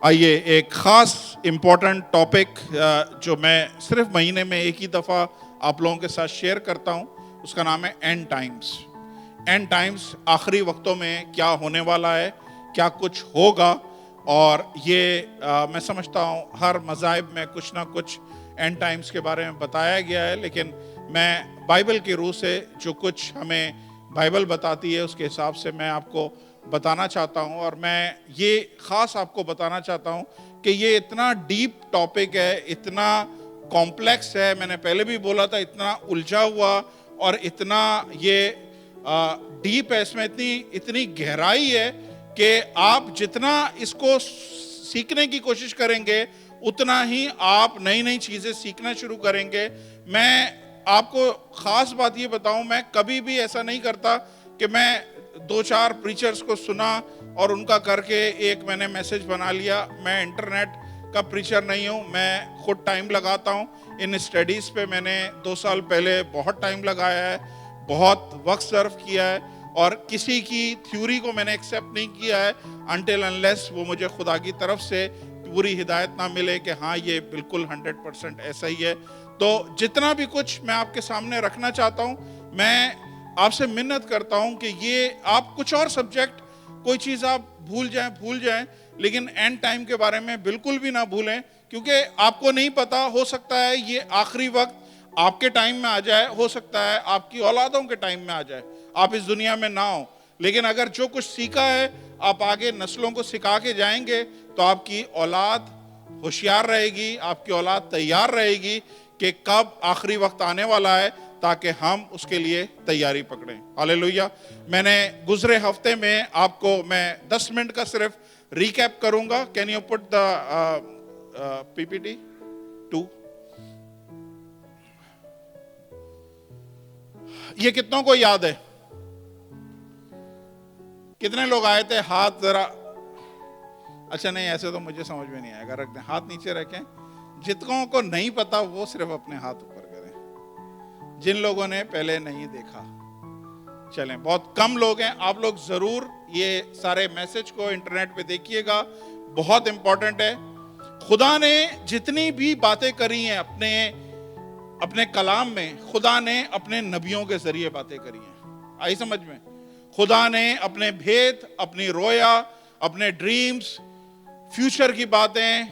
آئیے ایک خاص امپورٹنٹ ٹاپک جو میں صرف مہینے میں ایک ہی دفعہ آپ لوگوں کے ساتھ شیئر کرتا ہوں، اس کا نام ہے اینڈ ٹائمز۔ اینڈ ٹائمز، آخری وقتوں میں کیا ہونے والا ہے، کیا کچھ ہوگا، اور یہ میں سمجھتا ہوں ہر مذاہب میں کچھ نہ کچھ اینڈ ٹائمز کے بارے میں بتایا گیا ہے، لیکن میں بائبل کی روح سے جو کچھ ہمیں بائبل بتاتی ہے اس کے حساب سے میں آپ کو بتانا چاہتا ہوں، اور میں یہ خاص آپ کو بتانا چاہتا ہوں کہ یہ اتنا ڈیپ ٹاپک ہے، اتنا کمپلیکس ہے، میں نے پہلے بھی بولا تھا اتنا الجھا ہوا اور اتنا یہ ڈیپ ہے، اس میں اتنی گہرائی ہے کہ آپ جتنا اس کو سیکھنے کی کوشش کریں گے اتنا ہی آپ نئی نئی چیزیں سیکھنا شروع کریں گے۔ میں آپ کو خاص بات یہ بتاؤں، میں کبھی بھی ایسا نہیں کرتا کہ میں 2-4 پریچرز کو سنا اور ان کا کر کے ایک میں نے میسج بنا لیا۔ میں انٹرنیٹ کا پریچر نہیں ہوں، میں خود ٹائم لگاتا ہوں ان اسٹڈیز پہ۔ میں نے 2 سال پہلے بہت ٹائم لگایا ہے، بہت وقت صرف کیا ہے، اور کسی کی تھیوری کو میں نے ایکسیپٹ نہیں کیا ہے until unless وہ مجھے خدا کی طرف سے پوری ہدایت نہ ملے کہ ہاں یہ بالکل 100% ایسا ہی ہے۔ تو جتنا بھی کچھ میں آپ کے سامنے رکھنا چاہتا ہوں، میں آپ سے منت کرتا ہوں کہ یہ آپ کچھ اور سبجیکٹ کوئی چیز آپ بھول جائیں، لیکن اینڈ ٹائم کے بارے میں بالکل بھی نہ بھولیں، کیونکہ آپ کو نہیں پتا، ہو سکتا ہے یہ آخری وقت آپ کے ٹائم میں آ جائے، ہو سکتا ہے آپ کی اولادوں کے ٹائم میں آ جائے، آپ اس دنیا میں نہ ہوں، لیکن اگر جو کچھ سیکھا ہے آپ آگے نسلوں کو سکھا کے جائیں گے تو آپ کی اولاد ہوشیار رہے گی، آپ کی اولاد تیار رہے گی کہ کب آخری وقت آنے والا ہے، تاکہ ہم اس کے لیے تیاری پکڑیں۔ ہاللیلویہ۔ میں نے گزرے ہفتے میں آپ کو میں 10 منٹ کا صرف ریکیپ کروں گا۔ Can you put the P P T 2؟ یہ کتنوں کو یاد ہے؟ کتنے لوگ آئے تھے؟ ہاتھ ذرا، اچھا نہیں ایسے تو مجھے سمجھ میں نہیں آئے گا، رکھ دیں، ہاتھ نیچے رکھیں۔ جتنوں کو نہیں پتا وہ صرف اپنے ہاتھ اوپر کریں، جن لوگوں نے پہلے نہیں دیکھا۔ چلیں، بہت کم لوگ ہیں، آپ لوگ ضرور یہ سارے میسج کو انٹرنیٹ پہ دیکھیے گا، بہت امپورٹنٹ ہے۔ خدا نے جتنی بھی باتیں کری ہیں اپنے کلام میں، خدا نے اپنے نبیوں کے ذریعے باتیں کری ہیں۔ آئی سمجھ میں؟ خدا نے اپنے بھید، اپنی رویا، اپنے ڈریمز، فیوچر کی باتیں،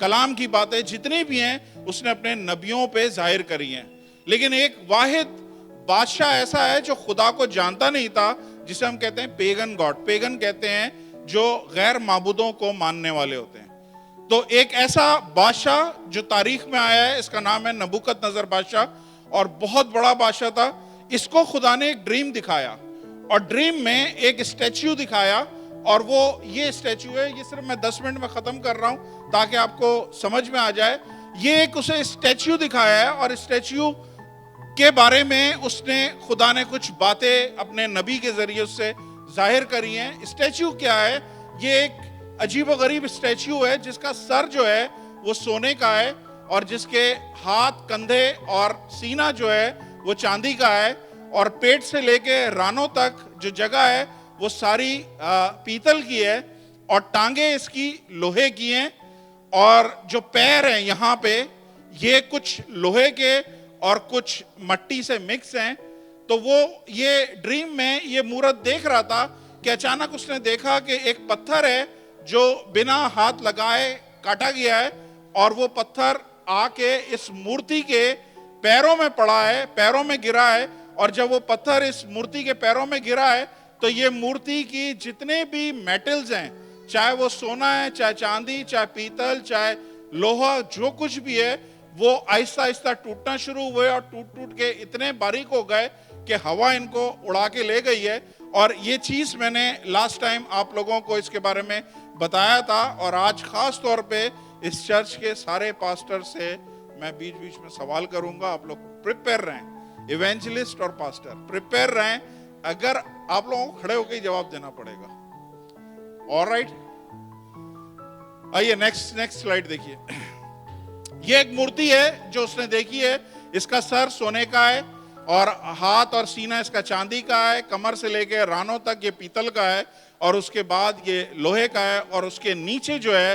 کلام کی باتیں جتنی بھی ہیں اس نے اپنے نبیوں پہ ظاہر کری ہیں۔ لیکن ایک واحد بادشاہ ایسا ہے جو خدا کو جانتا نہیں تھا، جسے ہم کہتے ہیں پیگن گاڈ۔ پیگن کہتے ہیں جو غیر معبودوں کو ماننے والے ہوتے ہیں۔ تو ایک ایسا بادشاہ جو تاریخ میں آیا ہے، اس کا نام ہے نبوکت نظر بادشاہ، اور بہت بڑا بادشاہ تھا۔ اس کو خدا نے ایک ڈریم دکھایا، اور ڈریم میں ایک اسٹیچو دکھایا، اور وہ یہ اسٹیچو ہے، یہ صرف میں 10 منٹ میں ختم کر رہا ہوں تاکہ آپ کو سمجھ میں آ جائے۔ یہ ایک اسے اسٹیچو دکھایا ہے، اور اسٹیچو کے بارے میں اس نے خدا نے کچھ باتیں اپنے نبی کے ذریعے اس سے ظاہر کری ہیں۔ اسٹیچو کیا ہے؟ یہ ایک عجیب و غریب اسٹیچو ہے جس کا سر جو ہے وہ سونے کا ہے، اور جس کے ہاتھ، کندھے اور سینہ جو ہے وہ چاندی کا ہے، اور پیٹ سے لے کے رانوں تک جو جگہ ہے وہ ساری پیتل کی ہے، اور ٹانگیں اس کی لوہے کی ہیں، اور جو پیر ہیں یہاں پہ یہ کچھ لوہے کے اور کچھ مٹی سے مکس ہیں۔ تو وہ یہ ڈریم میں یہ مورت دیکھ رہا تھا کہ اچانک اس نے دیکھا کہ ایک پتھر ہے جو بنا ہاتھ لگائے کاٹا گیا ہے، اور وہ پتھر آ کے اس مورتی کے پیروں میں پڑا ہے، پیروں میں گرا ہے، اور جب وہ پتھر اس مورتی کے پیروں میں گرا ہے تو یہ مورتی کی جتنے بھی میٹلز ہیں، چاہے وہ سونا ہے، چاہے چاندی، چاہے پیتل، چاہے لوہا، جو کچھ بھی ہے، وہ آہستہ آہستہ ٹوٹنا شروع ہوئے، اور ٹوٹ کے اتنے باریک ہو گئے کہ ہوا ان کو اڑا کے لے گئی ہے۔ اور یہ چیز میں نے لاسٹ ٹائم آپ لوگوں کو اس کے بارے میں بتایا تھا، اور آج خاص طور پہ اس چرچ کے سارے پاسٹر سے میں بیچ بیچ میں سوال کروں گا۔ آپ لوگ پریپیئر رہیں، ایونجلسٹ اور پاسٹر پریپیئر رہیں، اگر آپ لوگوں کو کھڑے ہو کے جواب دینا پڑے گا۔ آلرائٹ، آئیے نیکسٹ سلائیڈ دیکھیے۔ یہ ایک مورتی ہے جو اس نے دیکھی ہے، اس کا سر سونے کا ہے، اور ہاتھ اور سینہ اس کا چاندی کا ہے، کمر سے لے کے رانوں تک یہ پیتل کا ہے، اور اس کے بعد یہ لوہے کا ہے، اور اس کے نیچے جو ہے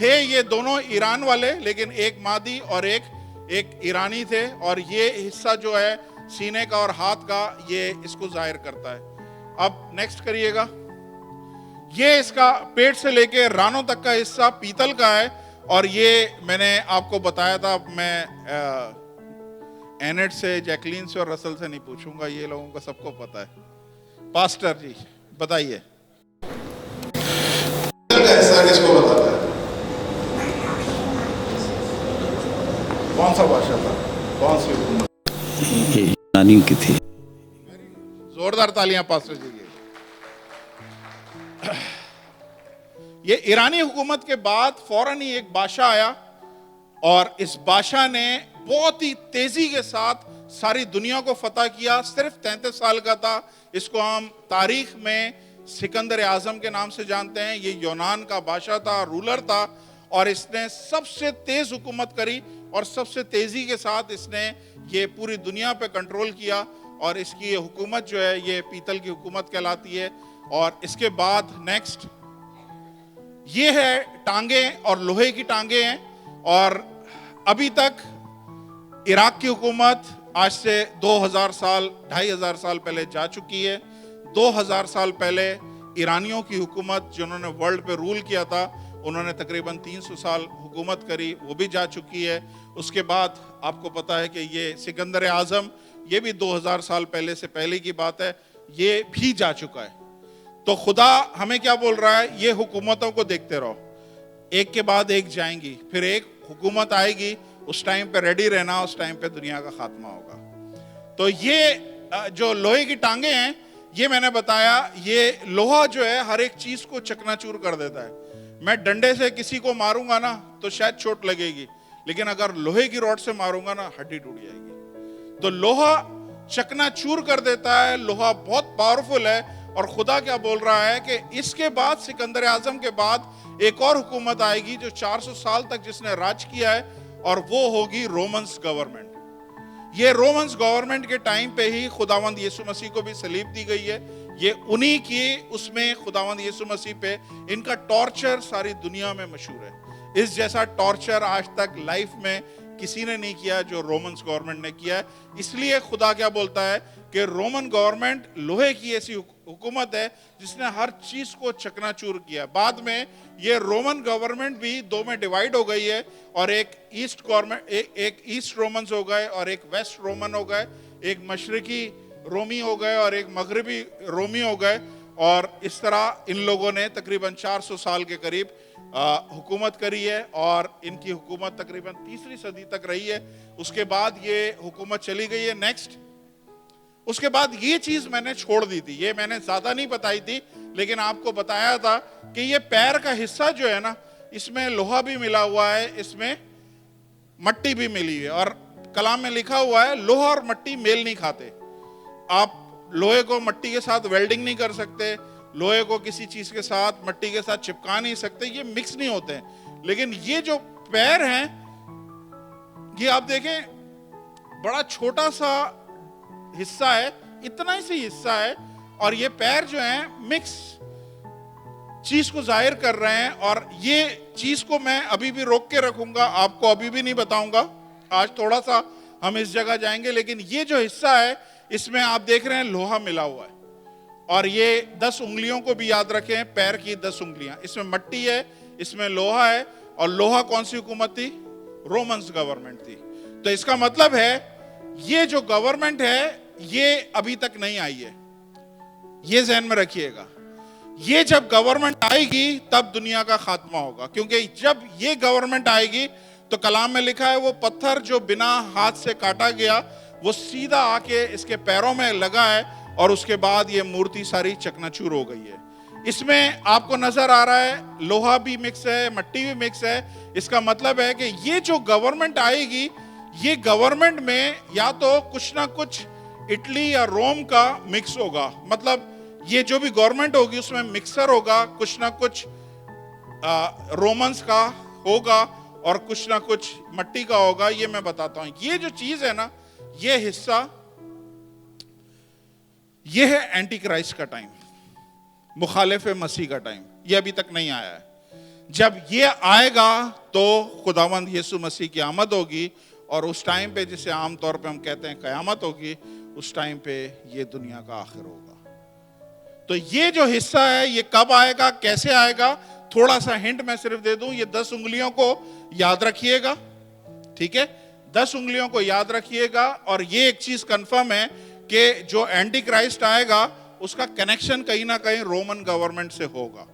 تھے یہ دونوں ایران والے، لیکن ایک مادی اور ایک ایرانی تھے، اور یہ حصہ جو ہے سینے کا اور ہاتھ کا یہ اس کو ظاہر کرتا ہے۔ اب نیکسٹ کریے گا۔ یہ اس کا پیٹ سے لے کے رانوں تک کا حصہ پیتل کا ہے، اور یہ میں نے آپ کو بتایا تھا، میں اینٹ سے، جیکلین سے اور رسل سے نہیں پوچھوں گا، یہ لوگوں کو سب کو پتا ہے۔ پاسٹر جی بتائیے حصہ کس کو بتاتا ہے؟ کون سا بادشاہ تھا؟ کون سی حکومت؟ یہ یونانیوں کی تھی۔ زوردار تالیاں پاسٹر جی کے۔ یہ ایرانی حکومت کے بعد فوراً ہی ایک بادشاہ آیا، اور اس بادشاہ نے بہت ہی تیزی کے ساتھ ساری دنیا کو فتح کیا۔ صرف 33 سال کا تھا۔ اس کو ہم تاریخ میں سکندر اعظم کے نام سے جانتے ہیں۔ یہ یونان کا بادشاہ تھا، رولر تھا، اور اس نے سب سے تیز حکومت کری، اور سب سے تیزی کے ساتھ اس نے یہ پوری دنیا پہ کنٹرول کیا، اور اس کی حکومت جو ہے یہ پیتل کی حکومت کہلاتی ہے۔ اور اس کے بعد نیکسٹ یہ ہے ٹانگیں، اور لوہے کی ٹانگیں ہیں، اور ابھی تک عراق کی حکومت آج سے 2000 سال 2500 سال پہلے جا چکی ہے۔ 2000 سال پہلے ایرانیوں کی حکومت جنہوں نے ورلڈ پہ رول کیا تھا، انہوں نے تقریباً 300 سال حکومت کری، وہ بھی جا چکی ہے۔ اس کے بعد آپ کو پتا ہے کہ یہ سکندر اعظم، یہ بھی 2000 سال پہلے سے پہلے کی بات ہے، یہ بھی جا چکا ہے۔ تو خدا ہمیں کیا بول رہا ہے؟ یہ حکومتوں کو دیکھتے رہو، ایک کے بعد ایک جائیں گی، پھر ایک حکومت آئے گی، اس ٹائم پہ ریڈی رہنا، اس ٹائم پہ دنیا کا خاتمہ ہوگا۔ تو یہ جو لوہے کی ٹانگیں ہیں، یہ میں نے بتایا، یہ لوہا جو ہے ہر ایک چیز کو چکنا چور کر دیتا ہے۔ میں ڈنڈے سے کسی کو ماروں گا نا تو شاید چوٹ لگے گی، لیکن اگر لوہے کی روڈ سے ماروں گا نا ہڈی ٹوٹ جائے گی۔ تو لوہا چکنا چور کر دیتا ہے، لوہا بہت پاورفل ہے۔ اور خدا کیا بول رہا ہے کہ اس کے بعد، سکندر اعظم کے بعد، ایک اور حکومت آئے گی جو 400 سال تک جس نے راج کیا ہے، اور وہ ہوگی رومنز گورنمنٹ۔ یہ رومنز گورنمنٹ کے ٹائم پہ ہی خداوند یسوع مسیح کو بھی صلیب دی گئی ہے۔ یہ انہی کی، اس میں خداوند یسوع مسیح پہ ان کا ٹارچر ساری دنیا میں مشہور ہے۔ اس جیسا ٹارچر آج تک لائف میں کسی نے نہیں کیا جو رومنز گورنمنٹ نے کیا ہے۔ اس لیے خدا کیا بولتا ہے کہ رومن گورنمنٹ لوہے کی ایسی حکومت ہے جس نے ہر چیز کو چکنا چور کیا۔ بعد میں یہ رومن گورنمنٹ بھی دو میں ڈیوائیڈ ہو گئی ہے، اور ایک ایسٹ گورنمنٹ، ایک ایسٹ رومنز ہو گئے اور ایک ویسٹ رومن ہو گئے، ایک مشرقی رومی ہو گئے اور ایک مغربی رومی ہو گئے، اور اس طرح ان لوگوں نے تقریباً 400 سال کے قریب حکومت کری ہے، اور ان کی حکومت تقریباً 3 صدی تک رہی ہے۔ اس کے بعد یہ حکومت چلی گئی ہے۔ نیکسٹ، اس کے بعد یہ چیز میں نے چھوڑ دی تھی، یہ میں نے زیادہ نہیں بتائی تھی، لیکن آپ کو بتایا تھا کہ یہ پیر کا حصہ جو ہے نا، اس میں لوہا بھی ملا ہوا ہے، اس میں مٹی بھی ملی ہے، اور کلام میں لکھا ہوا ہے لوہا اور مٹی میل نہیں کھاتے۔ آپ لوہے کو مٹی کے ساتھ ویلڈنگ نہیں کر سکتے، لوہے کو کسی چیز کے ساتھ، مٹی کے ساتھ چپکا نہیں سکتے، یہ مکس نہیں ہوتے ہیں۔ لیکن یہ جو پیر ہیں، یہ آپ دیکھیں بڑا چھوٹا سا حصہ ہے، اتنا ہی سی حصہ ہے، اور یہ پیر جو ہیں مکس چیز کو ظاہر کر رہے ہیں۔ اور یہ چیز کو میں ابھی بھی روک کے رکھوں گا، آپ کو ابھی بھی نہیں بتاؤں گا، آج تھوڑا سا ہم اس جگہ جائیں گے۔ لیکن یہ جو حصہ ہے، اس میں آپ دیکھ رہے ہیں لوہا ملا ہوا ہے، اور یہ 10 انگلیوں کو بھی یاد رکھیں، پیر کی 10 انگلیاں، اس میں مٹی ہے، اس میں لوہا ہے۔ اور لوہا کون سی حکومت تھی؟ رومنز گورنمنٹ تھی۔ تو اس کا مطلب ہے یہ جو گورنمنٹ ہے یہ ابھی تک نہیں آئی ہے، یہ ذہن میں رکھیے گا۔ یہ جب گورنمنٹ آئے گی تب دنیا کا خاتمہ ہوگا، کیونکہ جب یہ گورنمنٹ آئے گی تو کلام میں لکھا ہے وہ پتھر جو بنا ہاتھ سے کاٹا گیا وہ سیدھا آ کے اس کے پیروں میں لگا ہے، اور اس کے بعد یہ مورتی ساری چکناچور ہو گئی ہے۔ اس میں آپ کو نظر آ رہا ہے لوہا بھی مکس ہے، مٹی بھی مکس ہے۔ اس کا مطلب ہے کہ یہ جو گورنمنٹ آئے گی، یہ گورنمنٹ میں یا تو کچھ نہ کچھ اٹلی یا روم کا مکس ہوگا، مطلب یہ جو بھی گورنمنٹ ہوگی اس میں مکسر ہوگا، کچھ نہ کچھ رومنز کا ہوگا اور کچھ نہ کچھ مٹی کا ہوگا۔ یہ میں بتاتا ہوں، یہ جو چیز ہے نا، یہ حصہ، یہ ہے اینٹی کرائسٹ کا ٹائم، مخالف مسیح کا ٹائم، یہ ابھی تک نہیں آیا ہے۔ جب یہ آئے گا تو خداوند یسوع مسیح کی آمد ہوگی, اور اس ٹائم پہ جسے عام طور پہ ہم کہتے ہیں قیامت ہوگی, اس ٹائم پہ یہ دنیا کا آخر ہوگا. تو یہ جو حصہ ہے یہ کب آئے گا, کیسے آئے گا, تھوڑا سا ہنٹ میں صرف دے دوں. یہ 10 انگلیوں کو یاد رکھیے گا, ٹھیک ہے, 10 انگلیوں کو یاد رکھیے گا. اور یہ ایک چیز کنفرم ہے کہ جو اینٹی کرائسٹ آئے گا اس کا کنیکشن کہیں نہ کہیں رومن گورنمنٹ سے ہوگا.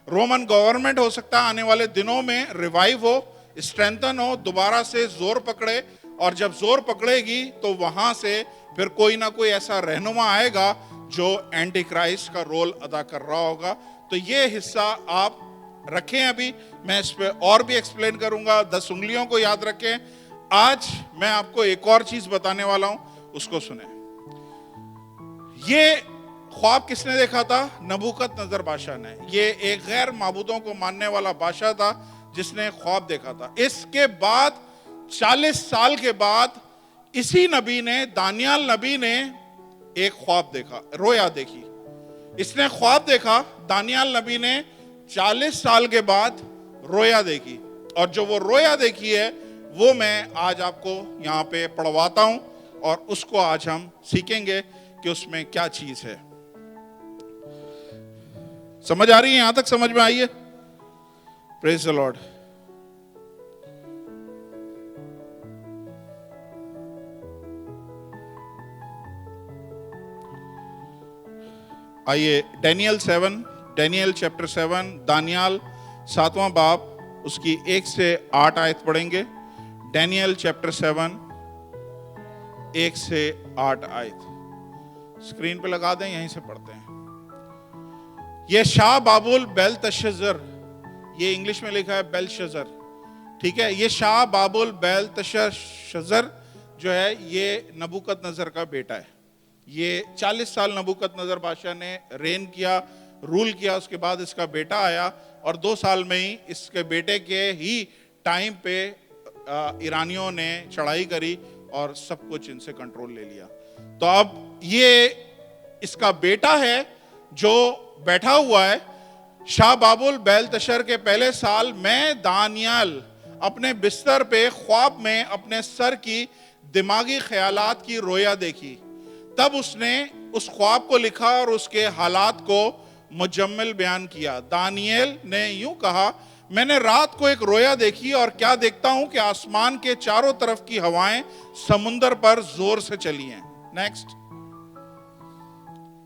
رومن گورنمنٹ ہو سکتا ہے آنے والے دنوں میں ریوائیو ہو, اسٹرینتھن ہو, دوبارہ سے زور پکڑے, اور جب زور پکڑے گی تو وہاں سے پھر کوئی نہ کوئی ایسا رہنما آئے گا جو اینٹی کرائسٹ کا رول ادا کر رہا ہوگا. تو یہ حصہ آپ رکھیں, ابھی میں اس پہ اور بھی ایکسپلین کروں گا. 10 انگلیوں کو یاد رکھیں. آج میں آپ کو ایک اور چیز بتانے والا ہوں, اس کو سنیں. یہ خواب کس نے دیکھا تھا؟ نبوکت نظر بادشاہ نے. یہ ایک غیر معبودوں کو ماننے والا بادشاہ تھا جس نے خواب دیکھا تھا. اس کے بعد 40 سال کے بعد اسی نبی نے, دانیال نبی نے ایک خواب دیکھا, رویا دیکھی. اس نے خواب دیکھا, دانیال نبی نے 40 سال کے بعد رویا دیکھی, اور جو وہ رویا دیکھی ہے وہ میں آج آپ کو یہاں پہ پڑھواتا ہوں, اور اس کو آج ہم سیکھیں گے کہ اس میں کیا چیز ہے. سمجھ آ رہی ہے؟ یہاں تک سمجھ میں آئی ہے؟ پریز دی لارڈ. آئیے ڈینیل چیپٹر 7, دانیال 7واں باب, اس کی 1 سے 8 آیت پڑھیں گے. ڈینیل چیپٹر 7 1 سے 8 آیت اسکرین پہ لگا دیں, یہیں سے پڑھتے ہیں. یہ شاہ بابل بیلتشزر, یہ انگلش میں لکھا ہے بیلشزر, ٹھیک ہے. یہ شاہ بابل بیلتشزر جو ہے یہ نبوکت نظر کا بیٹا ہے. یہ 40 سال نبوکت نظر بادشاہ نے رین کیا, رول کیا. اس کے بعد اس کا بیٹا آیا, اور 2 سال میں ہی اس کے بیٹے کے ہی ٹائم پہ ایرانیوں نے چڑھائی کری اور سب کچھ ان سے کنٹرول لے لیا. تو اب یہ اس کا بیٹا ہے جو بیٹھا ہوا ہے. شاہ بابل بیلتشر کے پہلے سال میں دانیال اپنے بستر پہ خواب میں اپنے سر کی دماغی خیالات کی رویا دیکھی. تب اس نے اس خواب کو لکھا اور اس کے حالات کو مجمل بیان کیا. دانیال نے یوں کہا, میں نے رات کو ایک رویا دیکھی اور کیا دیکھتا ہوں کہ آسمان کے چاروں طرف کی ہوائیں سمندر پر زور سے چلی ہیں. نیکسٹ.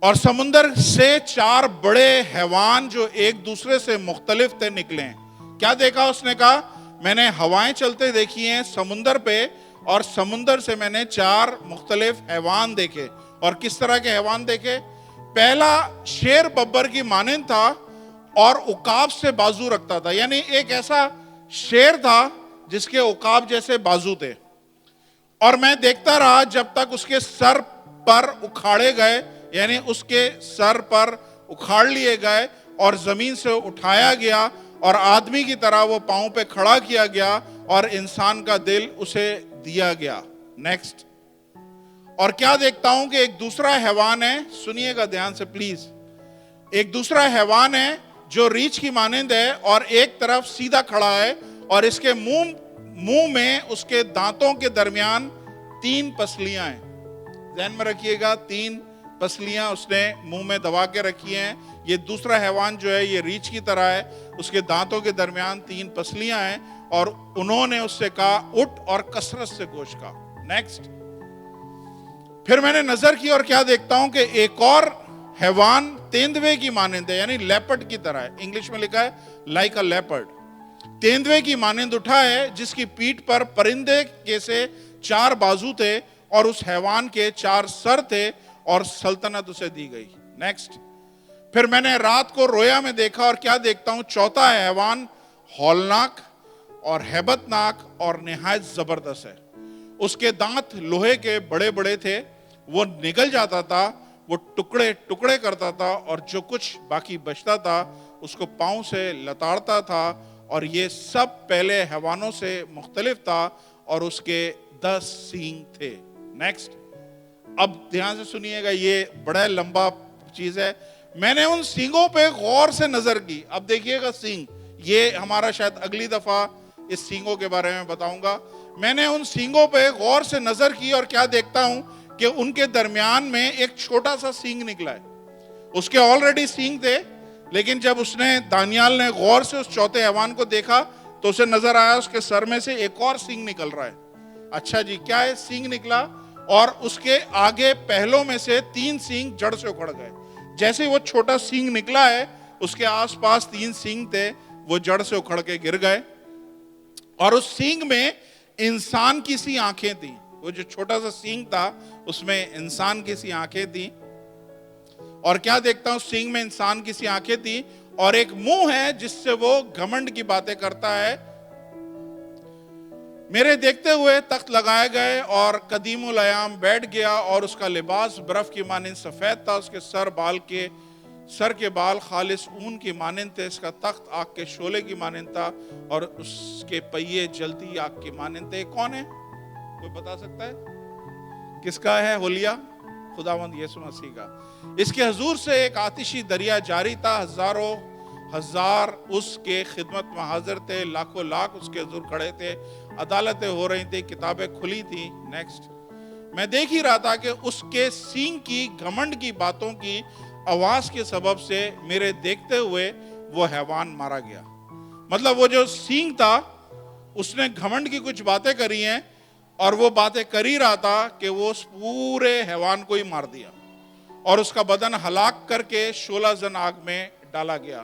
اور سمندر سے 4 بڑے حیوان جو ایک دوسرے سے مختلف تھے نکلے. کیا دیکھا؟ اس نے کہا میں نے ہوائیں چلتے دیکھی ہیں سمندر پہ, اور سمندر سے میں نے 4 مختلف حیوان دیکھے. اور کس طرح کے حیوان دیکھے؟ پہلا شیر ببر کی مانند تھا اور عقاب سے بازو رکھتا تھا. یعنی ایک ایسا شیر تھا جس کے عقاب جیسے بازو تھے. اور میں دیکھتا رہا جب تک اس کے سر پر اکھاڑے گئے, یعنی اس کے سر پر اکھاڑ لیے گئے اور زمین سے اٹھایا گیا, اور آدمی کی طرح وہ پاؤں پہ کھڑا کیا گیا, اور انسان کا دل اسے دیا گیا. نیکسٹ. اور کیا دیکھتا ہوں کہ ایک دوسرا حیوان ہے, سنیے گا دھیان سے پلیز. ایک دوسرا حیوان ہے جو ریچھ کی مانند ہے اور ایک طرف سیدھا کھڑا ہے, اور اس کے منہ میں اس کے دانتوں کے درمیان 3 پسلیاں ہیں. ذہن میں رکھیے گا, 3 پسلیاں اس نے منہ میں دبا کے رکھی ہیں. یہ دوسرا حیوان جو ہے یہ ریچھ کی طرح ہے, اس کے دانتوں کے درمیان 3 پسلیاں ہیں, اور انہوں نے اس سے کہا اٹھ اور کثرت سے گوشت کھا. نیکسٹ. پھر میں نے نظر کی اور کیا دیکھتا ہوں کہ ایک اور حیوان تیندوے کی مانند ہے, یعنی لیپرڈ کی طرح ہے. انگلش میں لکھا ہے لائک اے لیپرڈ. تیندوے کی مانند اٹھا ہے جس کی پیٹھ پر پرندے کے سے 4 بازو تھے, اور اس حیوان کے 4 سر تھے, اور سلطنت اسے دی گئی. نیکسٹ. پھر میں نے رات کو رویا میں دیکھا اور کیا دیکھتا ہوں, چوتھا حیوان ہولناک اور ہیبت ناک اور نہایت زبردست ہے. اس کے دانت لوہے کے بڑے بڑے تھے, وہ نگل جاتا تھا, وہ ٹکڑے ٹکڑے کرتا تھا, اور جو کچھ باقی بچتا تھا اس کو پاؤں سے لتاڑتا تھا, اور یہ سب پہلے حیوانوں سے مختلف تھا, اور اس کے 10 سینگ تھے. نیکسٹ. اب دھیان سے سنیے گا, یہ بڑا لمبا چیز ہے. میں نے ان سینگوں پہ غور سے نظر کی. اب دیکھیے گا سینگ, یہ ہمارا شاید اگلی دفعہ اس سینگوں کے بارے میں بتاؤں گا. میں نے ان سینگوں پہ غور سے نظر کی اور کیا دیکھتا ہوں کہ ان کے درمیان میں ایک چھوٹا سا سینگ نکلا ہے. اس کے آلریڈی سینگ تھے، لیکن جب اس نے دانیال نے غور سے اس چوتھے حیوان کو دیکھا تو اسے نظر آیا اس کے سر میں سے ایک اور سینگ نکل رہا ہے. اچھا جی، کیا ہے؟ سینگ نکلا اور اس کے آگے پہلوں میں سے 3 سینگ جڑ سے اکھڑ گئے. جیسے وہ چھوٹا سینگ نکلا ہے، اس کے آس پاس 3 سینگ تھے، وہ جڑ سے اکھڑ کے گر گئے. اور اس سینگ میں انسان کی سی آنکھیں تھیں. وہ جو چھوٹا سا سینگ تھا اس میں انسان کی سی آنکھیں تھیں. اور کیا دیکھتا ہوں؟ سینگ میں انسان کی سی آنکھیں تھیں اور ایک منہ ہے جس سے وہ گھمنڈ کی باتیں کرتا ہے. میرے دیکھتے ہوئے تخت لگائے گئے اور قدیم الایام بیٹھ گیا اور اس کا لباس برف کی مانند سفید تھا. اس کے سر کے بال خالص اون کی مانند تھے. اس کا تخت آگ کے شعلے کی مانند تھا اور اس کے پہیے جلتی آگ کی مانند تھے. کون ہے؟ کوئی بتا سکتا ہے کس کا ہے؟ حلیہ خداوند یسوع مسیح کا. اس کے حضور سے ایک آتشی دریا جاری تھا. ہزاروں ہزار اس کے خدمت میں حاضر تھے. لاکھوں لاکھ اس کے حضور کھڑے تھے. عدالتیں ہو رہی تھی، کتابیں کھلی تھی. نیکسٹ. میں دیکھ ہی رہا تھا کہ اس کے سینگ کی گھمنڈ کی باتوں کی آواز کے سبب سے میرے دیکھتے ہوئے وہ حیوان مارا گیا. مطلب وہ جو سینگ تھا اس نے گھمنڈ کی کچھ باتیں کری ہیں اور وہ باتیں کر ہی رہا تھا کہ وہ اس پورے حیوان کو ہی مار دیا اور اس کا بدن ہلاک کر کے شعلہ زن آگ میں ڈالا گیا.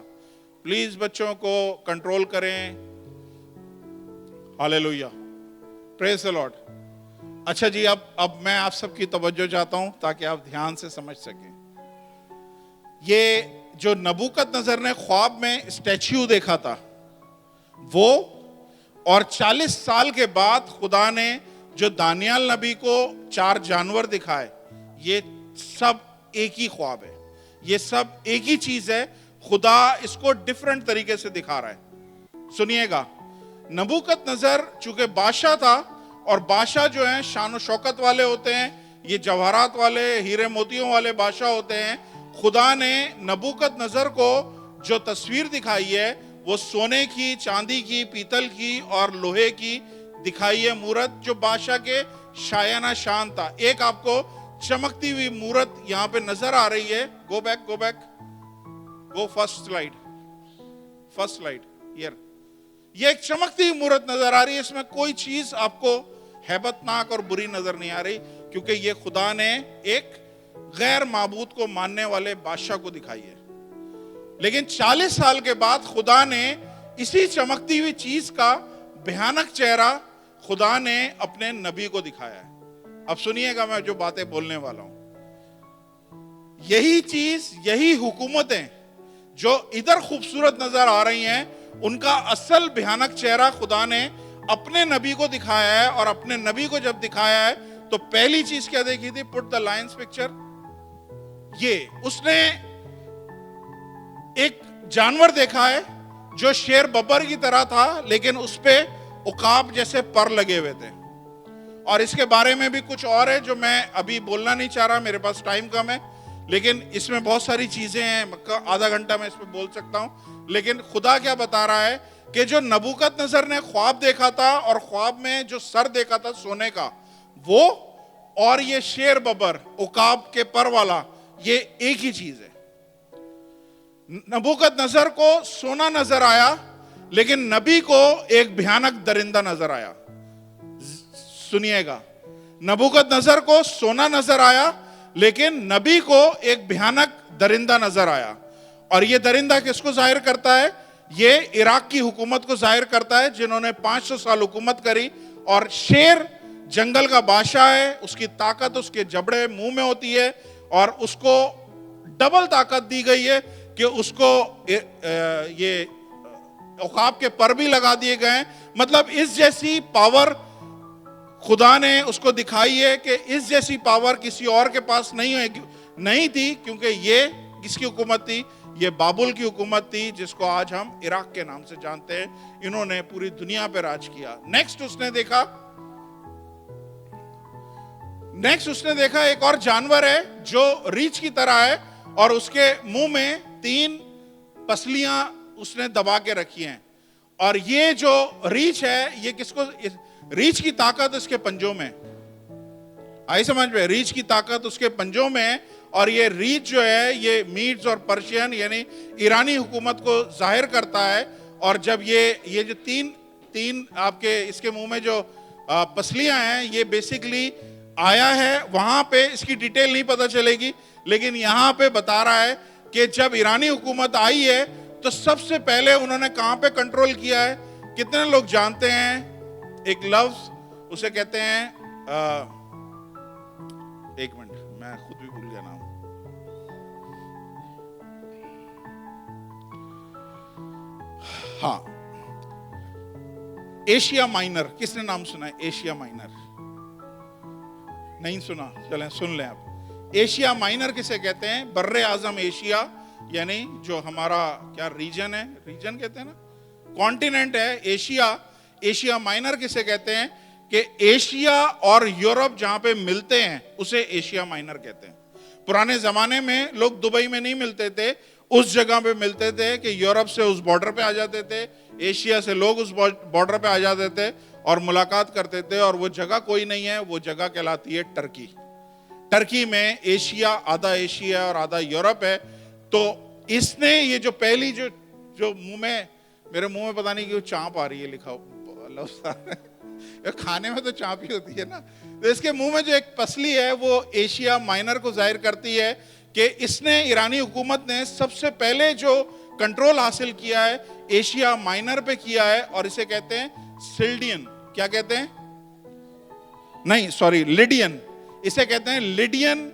پلیز بچوں کو کنٹرول کریں. ہاللیلویہ، پریز دی لارڈ. اچھا جی، اب میں آپ سب کی توجہ چاہتا ہوں تاکہ آپ دھیان سے سمجھ سکیں. یہ جو نبوکت نظر نے خواب میں اسٹیچیو دیکھا تھا وہ، اور 40 سال کے بعد خدا نے جو دانیال نبی کو 4 جانور دکھائے، یہ سب ایک ہی خواب ہے، یہ سب ایک ہی چیز ہے. خدا اس کو ڈیفرنٹ طریقے سے دکھا رہا ہے. سنیے گا، نبوکت نظر چونکہ بادشاہ تھا اور بادشاہ جو ہیں شان و شوکت والے ہوتے ہیں، یہ جواہرات والے ہیرے موتیوں والے بادشاہ ہوتے ہیں. خدا نے نبوکت نظر کو جو تصویر دکھائی ہے وہ سونے کی، چاندی کی، پیتل کی اور لوہے کی دکھائی ہے مورت، جو بادشاہ کے شایانہ شان تھا. ایک آپ کو چمکتی ہوئی مورت یہاں پہ نظر آ رہی ہے. Go back go first slide here. یہ ایک چمکتی ہوئی مورت نظر آ رہی ہے. اس میں کوئی چیز آپ کو ہیبت ناک اور بری نظر نہیں آ رہی، کیونکہ یہ خدا نے ایک غیر معبود کو ماننے والے بادشاہ کو دکھائی ہے. لیکن 40 سال کے بعد خدا نے اسی چمکتی ہوئی چیز کا بھیانک چہرہ خدا نے اپنے نبی کو دکھایا ہے. اب سنیے گا میں جو باتیں بولنے والا ہوں. یہی چیز، یہی حکومتیں جو ادھر خوبصورت نظر آ رہی ہیں، ان کا اصل بھیانک چہرہ خدا نے اپنے نبی کو دکھایا ہے. اور اپنے نبی کو جب دکھایا ہے تو پہلی چیز کیا دیکھی تھی؟ پٹ دا لائنز پکچر. یہ اس نے ایک جانور دیکھا ہے جو شیر ببر کی طرح تھا، لیکن اس پہ عقاب جیسے پر لگے ہوئے تھے. اور اس کے بارے میں بھی کچھ اور ہے جو میں ابھی بولنا نہیں چاہ رہا، میرے پاس ٹائم کم ہے، لیکن اس میں بہت ساری چیزیں ہیں، آدھا گھنٹہ میں اس پہ بول سکتا ہوں. لیکن خدا کیا بتا رہا ہے کہ جو نبوکت نظر نے خواب دیکھا تھا اور خواب میں جو سر دیکھا تھا سونے کا، وہ اور یہ شیر ببر عقاب کے پر والا، یہ ایک ہی چیز ہے. نبوکت نظر کو سونا نظر آیا، لیکن نبی کو ایک بھیانک درندہ نظر آیا. سنیے گا، نبوکت نظر کو سونا نظر آیا، لیکن نبی کو ایک بھیانک درندہ نظر آیا. اور یہ درندہ کس کو ظاہر کرتا ہے؟ یہ عراق کی حکومت کو ظاہر کرتا ہے، جنہوں نے 500 سال حکومت کری. اور شیر جنگل کا بادشاہ ہے، اس کی طاقت اس کے جبڑے منہ میں ہوتی ہے، اور اس کو ڈبل طاقت دی گئی ہے کہ اس کو یہ عقاب کے پر بھی لگا دیے گئے ہیں. مطلب اس جیسی پاور خدا نے اس کو دکھائی ہے کہ اس جیسی پاور کسی اور کے پاس نہیں تھی، کیونکہ یہ کس کی حکومت تھی؟ یہ بابل کی حکومت تھی، جس کو آج ہم عراق کے نام سے جانتے ہیں. انہوں نے پوری دنیا پہ راج کیا. نیکسٹ اس نے دیکھا ایک اور جانور ہے جو ریچھ کی طرح ہے، اور اس کے منہ میں 3 پسلیاں اس نے دبا کے رکھی ہیں. اور یہ جو ریچھ ہے یہ کس کو, ریچھ کی طاقت اس کے پنجوں میں, آئی سمجھ میں, ریچھ کی طاقت اس کے پنجوں میں. اور یہ ریچھ جو ہے یہ میڈز اور پرشین یعنی ایرانی حکومت کو ظاہر کرتا ہے. اور جب یہ جو تین آپ کے اس کے منہ میں جو پسلیاں ہیں یہ بیسیکلی آیا ہے, وہاں پہ اس کی ڈیٹیل نہیں پتہ چلے گی, لیکن یہاں پہ بتا رہا ہے کہ جب ایرانی حکومت آئی ہے تو سب سے پہلے انہوں نے کہاں پہ کنٹرول کیا ہے. کتنے لوگ جانتے ہیں ایک لفظ اسے کہتے ہیں, ایک منٹ میں خود بھی بھول گیا نام, ہاں ایشیا مائنر. کس نے نام سنا ہے ایشیا مائنر؟ نہیں سنا, چلیں سن لیں آپ. ایشیا مائنر کسے کہتے ہیں؟ بر اعظم ایشیا, یعنی جو ہمارا کیا ریجن ہے, ریجن کہتے ہیں نا, کانٹیننٹ ہے ایشیا. ایشیا مائنر کسے کہتے ہیں کہ ایشیا اور یورپ جہاں پہ ملتے ہیں اسے ایشیا مائنر کہتے ہیں. پرانے زمانے میں لوگ دبئی میں نہیں ملتے تھے, اس جگہ پہ ملتے تھے کہ یورپ سے اس بارڈر پہ آ جاتے تھے, ایشیا سے لوگ اس بارڈر پہ آ جاتے تھے اور ملاقات کرتے تھے. اور وہ جگہ کوئی نہیں ہے, وہ جگہ کہلاتی ہے ٹرکی. ٹرکی میں ایشیا, آدھا ایشیا اور آدھا یورپ ہے. تو اس نے یہ جو پہلی جو میرے منہ میں پتہ نہیں کہ چانپ آ رہی ہے لکھا کھانے میں تو چانپ ہی ہوتی ہے نا, تو اس کے منہ میں جو ایک پسلی ہے وہ ایشیا مائنر کو ظاہر کرتی ہے کہ اس نے, ایرانی حکومت نے سب سے پہلے جو کنٹرول حاصل کیا ہے ایشیا مائنر پہ کیا ہے, اور اسے کہتے ہیں سلڈین. کیا کہتے ہیں؟ نہیں سوری, لیڈین. اسے کہتے ہیں لیڈین.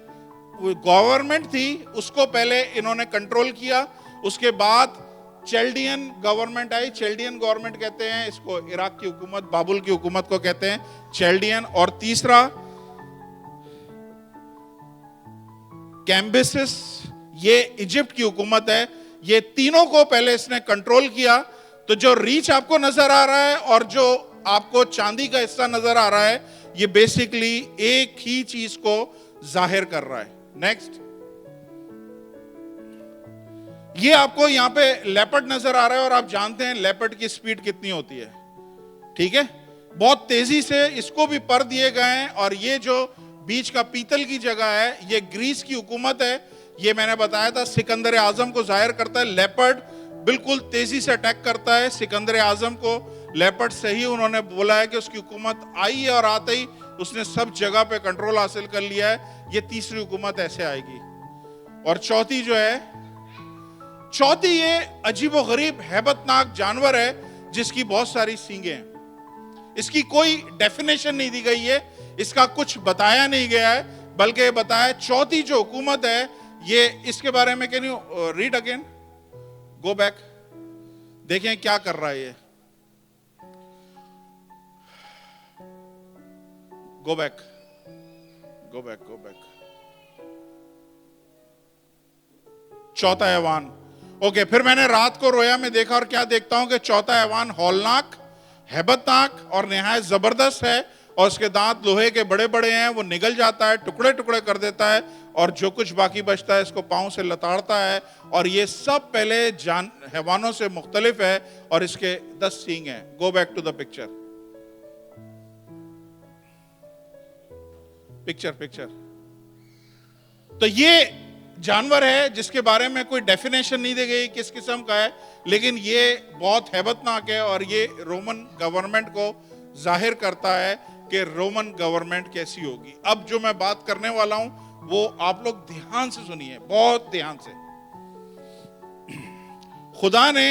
گورنمنٹ تھی اس کو پہلے انہوں نے کنٹرول کیا, اس کے بعد چیلڈین گورنمنٹ آئی. چیلڈین گورنمنٹ کہتے ہیں اس کو, عراق کی حکومت, بابل کی حکومت کو کہتے ہیں چیلڈین. اور تیسرا کیمبسس, یہ ایجپٹ کی حکومت ہے. یہ تینوں کو پہلے اس نے کنٹرول کیا. تو جو ریچ آپ کو نظر آ رہا ہے اور جو آپ کو چاندی کا حصہ نظر آ رہا ہے یہ بیسیکلی ایک ہی چیز کو ظاہر کر رہا ہے. نیکسٹ, یہ آپ کو یہاں پہ لیپرڈ نظر آ رہا ہے, اور آپ جانتے ہیں لیپرڈ کی سپیڈ کتنی ہوتی ہے, ٹھیک ہے, بہت تیزی سے اس کو بھی پر دیے گئے ہیں. اور یہ جو بیچ کا پیتل کی جگہ ہے یہ گریس کی حکومت ہے. یہ میں نے بتایا تھا سکندر اعظم کو ظاہر کرتا ہے. لیپرڈ بالکل تیزی سے اٹیک کرتا ہے سکندر اعظم کو. لیپرڈ سے ہی انہوں نے بولا ہے کہ اس کی حکومت آئی ہے اور آتے ہی اس نے سب جگہ پہ کنٹرول حاصل کر لیا ہے. یہ تیسری حکومت ایسے آئے گی. اور چوتھی جو ہے, چوتھی یہ عجیب و غریب ہیبت ناک جانور ہے جس کی بہت ساری سینگیں ہیں. اس کی کوئی ڈیفینیشن نہیں دی گئی ہے, اس کا کچھ بتایا نہیں گیا ہے, بلکہ یہ بتایا چوتھی جو حکومت ہے یہ, اس کے بارے میں can you read again, go back, دیکھیں کیا کر رہا ہے یہ, گو بیک گو بیک گو بیک. چوتھا ایوان. اوکے, پھر میں نے رات کو رویا میں دیکھا, اور کیا دیکھتا ہوں کہ چوتھا ایوان ہولناک, ہیبت ناک اور نہایت زبردست ہے, اور اس کے دانت لوہے کے بڑے بڑے ہیں. وہ نگل جاتا ہے, ٹکڑے ٹکڑے کر دیتا ہے, اور جو کچھ باقی بچتا ہے اس کو پاؤں سے لتاڑتا ہے. اور یہ سب پہلے حیوانوں سے مختلف ہے, اور اس کے 10 سینگ ہیں. Go back to the picture, picture. تو یہ جانور ہے جس کے بارے میں کوئی ڈیفینیشن نہیں دی گئی کس قسم کا ہے, لیکن یہ بہت ہیبت ناک ہے, اور یہ رومن گورنمنٹ کو ظاہر کرتا ہے کہ رومن گورنمنٹ کیسی ہوگی. اب جو میں بات کرنے والا ہوں وہ آپ لوگ دھیان سے سنیے, بہت دھیان سے. خدا نے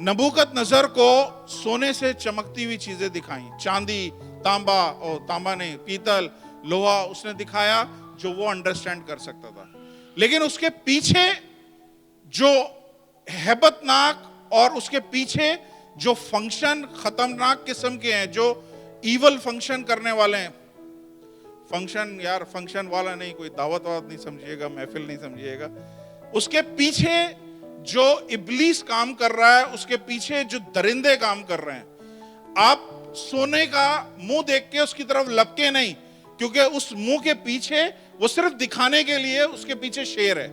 نبوکت نظر کو سونے سے چمکتی ہوئی چیزیں دکھائیں, چاندی, تانبا نہیں, پیتل, لوہا اس نے دکھایا جو وہ انڈرسٹینڈ کر سکتا تھا. لیکن اس کے پیچھے جو ہیبت ناک اور اس کے پیچھے جو فنکشن خطرناک قسم کے ہیں, جو ایول فنکشن کرنے والے ہیں, فنکشن یار فنکشن والا نہیں, کوئی دعوت نہیں سمجھیے گا, محفل نہیں سمجھیے گا, اس کے پیچھے جو ابلیس کام کر رہا ہے, اس کے پیچھے جو درندے کام کر رہے ہیں. آپ سونے کا منہ دیکھ کے اس کی طرف لپکے نہیں, کیونکہ اس منہ کے پیچھے وہ صرف دکھانے کے لیے اس کے پیچھے شیر ہے.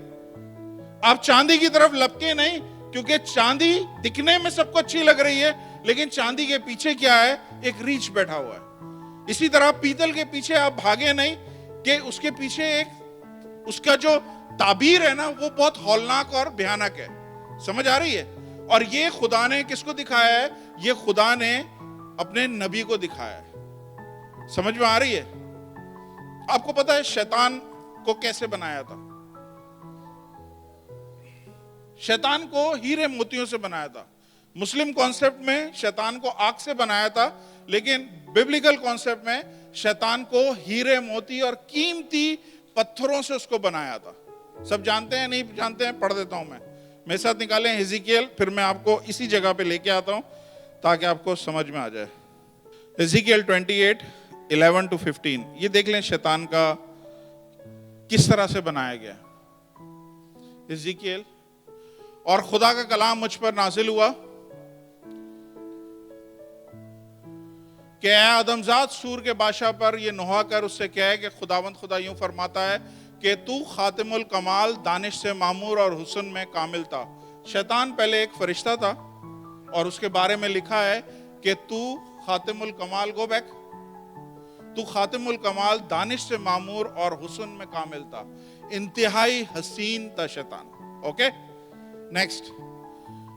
آپ چاندی کی طرف لپکے نہیں, کیونکہ چاندی دکھنے میں سب کو اچھی لگ رہی ہے, لیکن چاندی کے پیچھے کیا ہے؟ ایک ریچھ بیٹھا ہوا ہے. اسی طرح پیتل کے پیچھے آپ بھاگے نہیں کہ اس کے پیچھے ایک اس کا جو تعبیر ہے نا وہ بہت ہولناک اور بھیانک ہے. سمجھ آ رہی ہے؟ اور یہ خدا نے کس کو دکھایا ہے؟ یہ خدا نے اپنے نبی کو دکھایا ہے. سمجھ میں آ رہی ہے؟ آپ کو پتا ہے شیطان کو کیسے بنایا تھا؟ شیطان کو ہیرے موتیوں سے بنایا تھا. مسلم کانسیپٹ میں شیطان کو آگ سے بنایا تھا، لیکن بیبلیکل کانسیپٹ میں شیطان کو ہیرے موتی اور قیمتی پتھروں سے اس کو بنایا تھا. سب جانتے ہیں نہیں جانتے ہیں؟ پڑھ دیتا ہوں میں. میرے ساتھ نکالیں حزقیل، پھر میں آپ کو اسی جگہ پہ لے کے آتا ہوں تاکہ آپ کو سمجھ میں آ جائے. حزقیل 28:11-15. یہ دیکھ لیں شیطان کا کس طرح سے بنایا گیا. حزقیل: اور خدا کا کلام مجھ پر نازل ہوا کہ اے آدمزاد، سور کے بادشاہ پر یہ نوحہ کر اس سے کہے کہ خداوند خدا یوں فرماتا ہے کہ تو خاتم الکمال، دانش سے معمور اور حسن میں کامل تھا. شیطان پہلے ایک فرشتہ تھا اور اس کے بارے میں لکھا ہے کہ تو خاتم الکمال، گو بیک، تو خاتم الکمال، دانش سے معمور اور حسن میں کامل تھا. انتہائی حسین تھا شیطان. Okay next.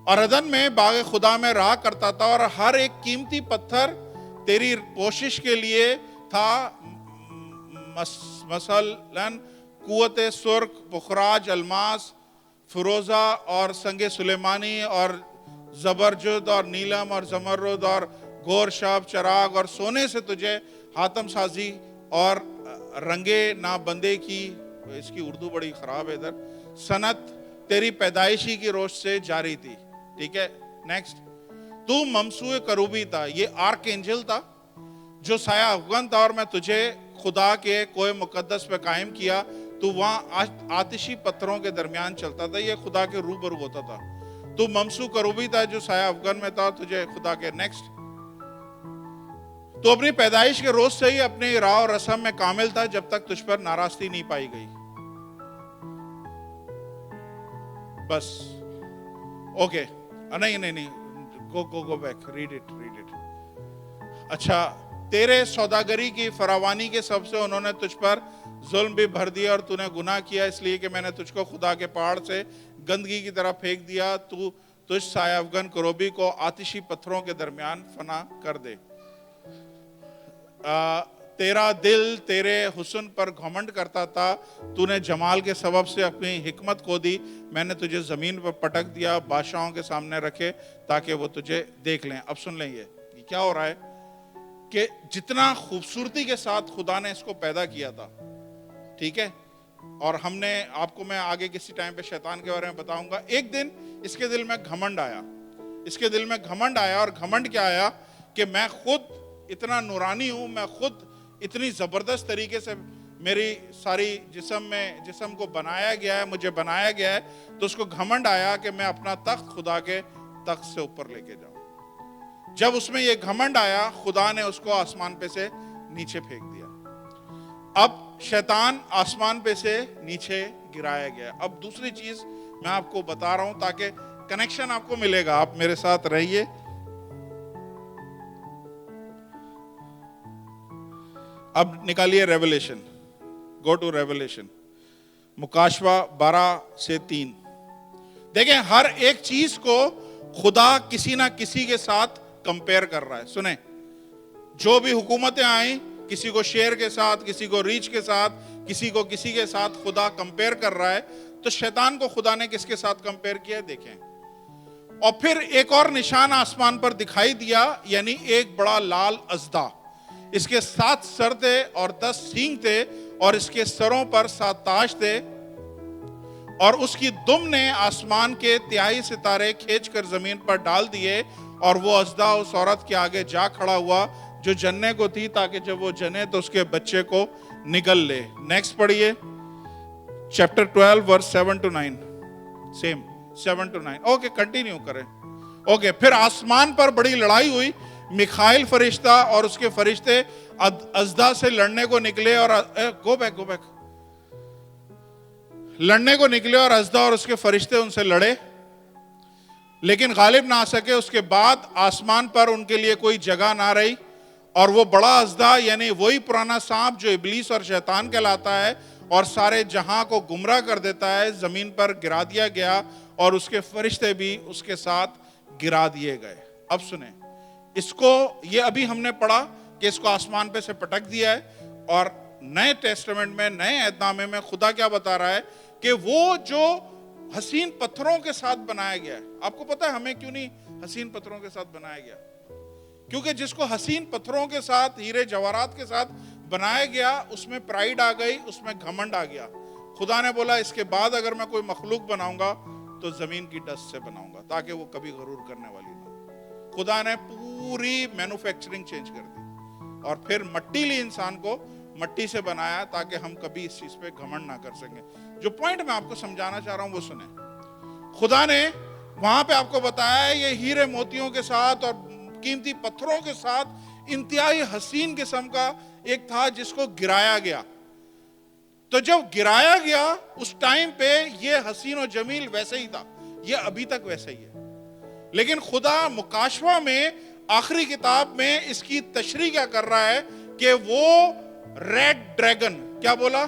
اور عدن میں باغ خدا میں رہا کرتا تھا، اور ہر ایک قیمتی پتھر تیری کوشش کے لیے تھا، مثلاً قوت سرخ، پخراج، الماس، فروزہ اور سنگ سلیمانی اور زبرجد اور نیلم اور زمرد اور گور شب، چراغ اور سونے سے تجھے حاتم سازی اور رنگے نابندے کی، اس کی اردو بڑی خراب ہے ادھر، صنعت تیری پیدائشی کی روش سے جاری تھی. ٹھیک ہے نیکسٹ. تو ممسوع کروبی تھا، یہ آرک اینجل تھا جو سایہ افغان تھا، اور میں تجھے خدا کے کوہ مقدس پہ قائم کیا. تو وہاں آتشی پتھروں کے درمیان چلتا تھا، یہ خدا کے روبرو ہوتا تھا. تو ممسوع کروبی تھا جو سایہ افغان میں تھا، تجھے خدا کے. نیکسٹ. تو اپنی پیدائش کے روز سے ہی اپنی راہ اور رسم میں کامل تھا جب تک تجھ پر ناراستی نہیں پائی گئی. بس اوکے. نہیں گو بیک، ریڈ اٹ. اچھا، تیرے سوداگری کی فراوانی کے سب سے انہوں نے تجھ پر ظلم بھی بھر دیا، اور تو نے گناہ کیا اس لیے کہ میں نے تجھ کو خدا کے پہاڑ سے گندگی کی طرح پھینک دیا. تو تجھ سایہ افغان کروبی کو آتشی پتھروں کے درمیان فنا کر دے. تیرا دل تیرے حسن پر گھمنڈ کرتا تھا، تو نے جمال کے سبب سے اپنی حکمت کھو دی. میں نے تجھے زمین پر پٹک دیا، بادشاہوں کے سامنے رکھے تاکہ وہ تجھے دیکھ لیں. اب سن لیں یہ کیا ہو رہا ہے کہ جتنا خوبصورتی کے ساتھ خدا نے اس کو پیدا کیا تھا، ٹھیک ہے، اور ہم نے آپ کو میں آگے کسی ٹائم پہ شیطان کے بارے میں بتاؤں گا. ایک دن اس کے دل میں گھمنڈ آیا، اور گھمنڈ کیا آیا کہ میں خود اتنا نورانی ہوں، میں خود اتنی زبردست طریقے سے میری ساری جسم کو بنایا گیا ہے، مجھے بنایا گیا ہے. تو اس کو گھمنڈ آیا کہ میں اپنا تخت خدا کے تخت سے اوپر لے کے جاؤں. جب اس میں یہ گھمنڈ آیا، خدا نے اس کو آسمان پہ سے نیچے پھینک دیا. اب شیطان آسمان پہ سے نیچے گرایا گیا. اب دوسری چیز میں آپ کو بتا رہا ہوں تاکہ کنیکشن آپ کو ملے گا. آپ میرے ساتھ رہیے. اب نکالیے ریولیشن. Go to revelation. مکاشفہ 12-3. دیکھیں ہر ایک چیز کو خدا کسی نہ کسی کے ساتھ کمپیئر کر رہا ہے. سنیں، جو بھی حکومتیں آئیں، کسی کو شیر کے ساتھ، کسی کو ریچھ کے ساتھ، کسی کو کسی کے ساتھ خدا کمپیئر کر رہا ہے. تو شیطان کو خدا نے کس کے ساتھ کمپیئر کیا ہے دیکھیں. اور پھر ایک اور نشان آسمان پر دکھائی دیا، یعنی ایک بڑا لال اژدھا. اس کے 7 سر تھے اور 10 سینگ تھے، اور اس کے سروں پر 7 تاج تھے. اور اس کی دم نے آسمان کے 3 ستارے کھینچ کر زمین پر ڈال دیے، اور وہ اژدھا اس عورت کے آگے جا کھڑا ہوا جو جننے کو تھی، تاکہ جب وہ جنے تو اس کے بچے کو نگل لے. نیکسٹ پڑھیے چیپٹر 12 ورس 7-9. سیم 7-9. اوکے کنٹینیو کریں. اوکے. پھر آسمان پر بڑی لڑائی ہوئی. میخائیل فرشتہ اور اس کے فرشتے اژدھا سے لڑنے کو نکلے، اور گو بیک لڑنے کو نکلے، اور اژدھا اور اس کے فرشتے ان سے لڑے. لیکن غالب نہ آ سکے. اس کے بعد آسمان پر ان کے لیے کوئی جگہ نہ رہی, اور وہ بڑا اژدہا یعنی وہی پرانا سانپ جو ابلیس اور شیطان کہلاتا ہے اور سارے جہاں کو گمراہ کر دیتا ہے, زمین پر گرا دیا گیا اور اس کے فرشتے بھی اس کے ساتھ گرا دیے گئے. اب سنیں اس کو, یہ ابھی ہم نے پڑھا کہ اس کو آسمان پہ سے پٹک دیا ہے, اور نئے ٹیسٹمنٹ میں, نئے عہد نامے میں خدا کیا بتا رہا ہے کہ وہ جو حسین پتھروں کے ساتھ بنایا گیا ہے. آپ کو پتا ہے ہمیں کیوں نہیں حسین پتھروں کے ساتھ بنایا گیا؟ کیونکہ جس کو حسین پتھروں کے ساتھ, ہیرے جواہرات کے ساتھ بنایا گیا, اس میں پرائیڈ آ گئی, اس میں گھمنڈ آ گیا. خدا نے بولا اس کے بعد اگر میں کوئی مخلوق بناؤں گا تو زمین کی ڈسٹ سے بناؤں گا تاکہ وہ کبھی غرور کرنے والی نہ ہو. خدا نے پوری مینوفیکچرنگ چینج کر دی اور پھر مٹی لی, انسان کو مٹی سے بنایا تاکہ ہم کبھی اس چیز پہ گھمنڈ نہ کر سکیں. جو پوائنٹ میں آپ کو سمجھانا چاہ رہا ہوں وہ سنیں. خدا نے وہاں پہ آپ کو بتایا ہے یہ ہیرے موتیوں کے ساتھ اور قیمتی پتھروں کے ساتھ انتہائی حسین قسم کا ایک تھا جس کو گرایا گیا. تو جب گرایا گیا اس ٹائم پہ یہ حسین و جمیل ویسے ہی تھا, یہ ابھی تک ویسے ہی ہے. لیکن خدا مکاشفہ میں آخری کتاب میں اس کی تشریح کیا کر رہا ہے کہ وہ ریڈ ڈریگن, کیا بولا,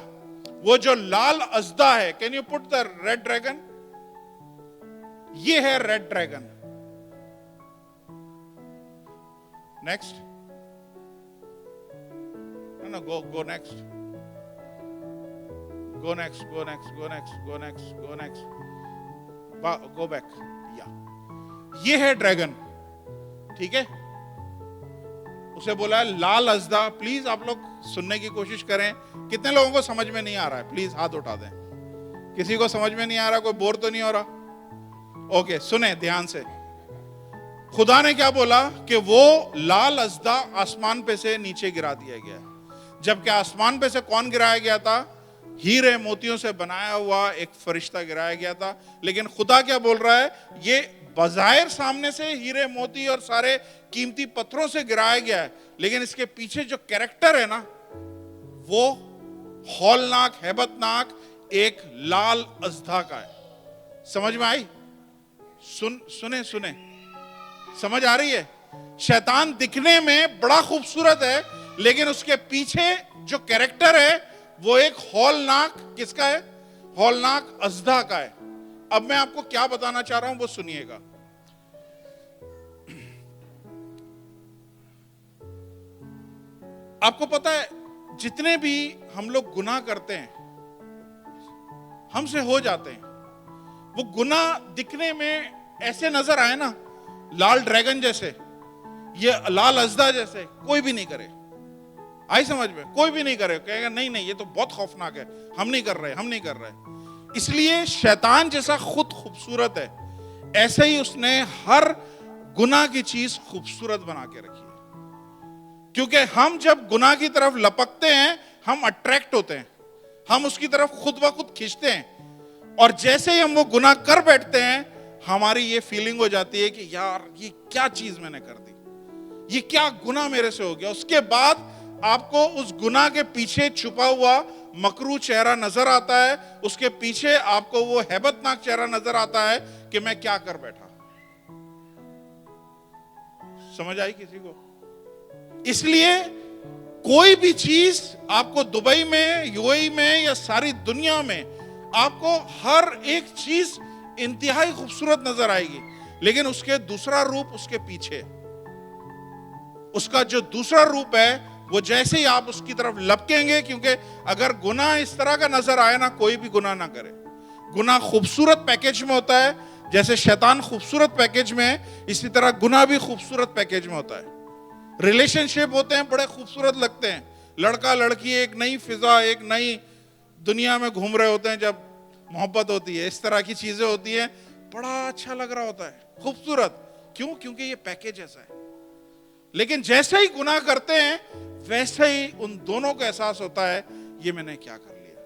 وہ جو لال اژدہا ہے, can you put the red dragon, یہ ہے red dragon. Next, no, go next, go next, go next, go next, go next, go next, go back. یہ ہے ڈریگن, ٹھیک ہے. اسے بولا ہے لال اژدہا. پلیز آپ لوگ سننے کی کوشش کریں. کتنے لوگوں کو سمجھ میں نہیں آ رہا ہے؟ پلیز ہاتھ اٹھا دیں. کسی کو سمجھ میں نہیں آ رہا؟ کوئی بور تو نہیں ہو رہا؟ اوکے, سنیں دھیان سے. خدا نے کیا بولا کہ وہ لال اژدہا آسمان پہ سے نیچے گرا دیا گیا. جبکہ آسمان پہ سے کون گرایا گیا تھا؟ ہیرے موتیوں سے بنایا ہوا ایک فرشتہ گرایا گیا تھا. لیکن خدا کیا بول رہا ہے, یہ بظاہر سامنے سے ہیرے موتی اور سارے قیمتی پتھروں سے گرایا گیا ہے, لیکن اس کے پیچھے جو کیریکٹر ہے نا وہ ہولناک, ہیبت ناک ایک لال اژدہا کا ہے. سمجھ میں آئی؟ سنیں سمجھ آ رہی ہے؟ شیطان دکھنے میں بڑا خوبصورت ہے, لیکن اس کے پیچھے جو کیریکٹر ہے وہ ایک ہولناک, کس کا ہے؟ ہولناک اژدہا کا ہے. اب میں آپ کو کیا بتانا چاہ رہا ہوں وہ سنیے گا. آپ کو پتا ہے جتنے بھی ہم لوگ گناہ کرتے ہیں ہم سے ہو جاتے ہیں, وہ گناہ دکھنے میں ایسے نظر آئے نا, لال ڈریگن جیسے, یہ لال اژدہا جیسے, کوئی بھی نہیں کرے. آئی سمجھ میں؟ کوئی بھی نہیں کرے, کہے گا نہیں یہ تو بہت خوفناک ہے, ہم نہیں کر رہے. اس لیے شیطان جیسا خود خوبصورت ہے, ایسے ہی اس نے ہر گناہ کی چیز خوبصورت بنا کے رکھی ہے. کیونکہ ہم جب گناہ کی طرف لپکتے ہیں ہم اٹریکٹ ہوتے ہیں, ہم اس کی طرف خود بخود کھینچتے ہیں, اور جیسے ہی ہم وہ گناہ کر بیٹھتے ہیں ہماری یہ فیلنگ ہو جاتی ہے کہ یار یہ کیا چیز میں نے کر دی, یہ کیا گناہ میرے سے ہو گیا. اس کے بعد آپ کو اس گناہ کے پیچھے چھپا ہوا مکروہ چہرہ نظر آتا ہے, اس کے پیچھے آپ کو وہ ہیبت ناک چہرہ نظر آتا ہے کہ میں کیا کر بیٹھا. سمجھ آئی کسی کو؟ اس لیے کوئی بھی چیز آپ کو دبئی میں, یو اے ای میں یا ساری دنیا میں آپ کو ہر ایک چیز انتہائی خوبصورت نظر آئے گی, لیکن اس کے دوسرا روپ اس کے پیچھے, اس کا جو دوسرا روپ ہے وہ جیسے ہی آپ اس کی طرف لپکیں گے, کیونکہ اگر گناہ اس طرح کا نظر آئے نا, کوئی بھی گناہ نہ کرے. گناہ خوبصورت پیکیج میں ہوتا ہے, جیسے شیطان خوبصورت پیکیج میں ہے, اسی طرح گناہ بھی خوبصورت پیکیج میں ہوتا ہے. ریلیشن شپ ہوتے ہیں, بڑے خوبصورت لگتے ہیں, لڑکا لڑکی ایک نئی فضا, ایک نئی دنیا میں گھوم رہے ہوتے ہیں, جب محبت ہوتی ہے اس طرح کی چیزیں ہوتی ہیں, بڑا اچھا لگ رہا ہوتا ہے, خوبصورت. کیوں؟ کیونکہ یہ پیکیج ایسا ہے. لیکن جیسے ہی گناہ کرتے ہیں ویسے ہی ان دونوں کو احساس ہوتا ہے یہ میں نے کیا کر لیا.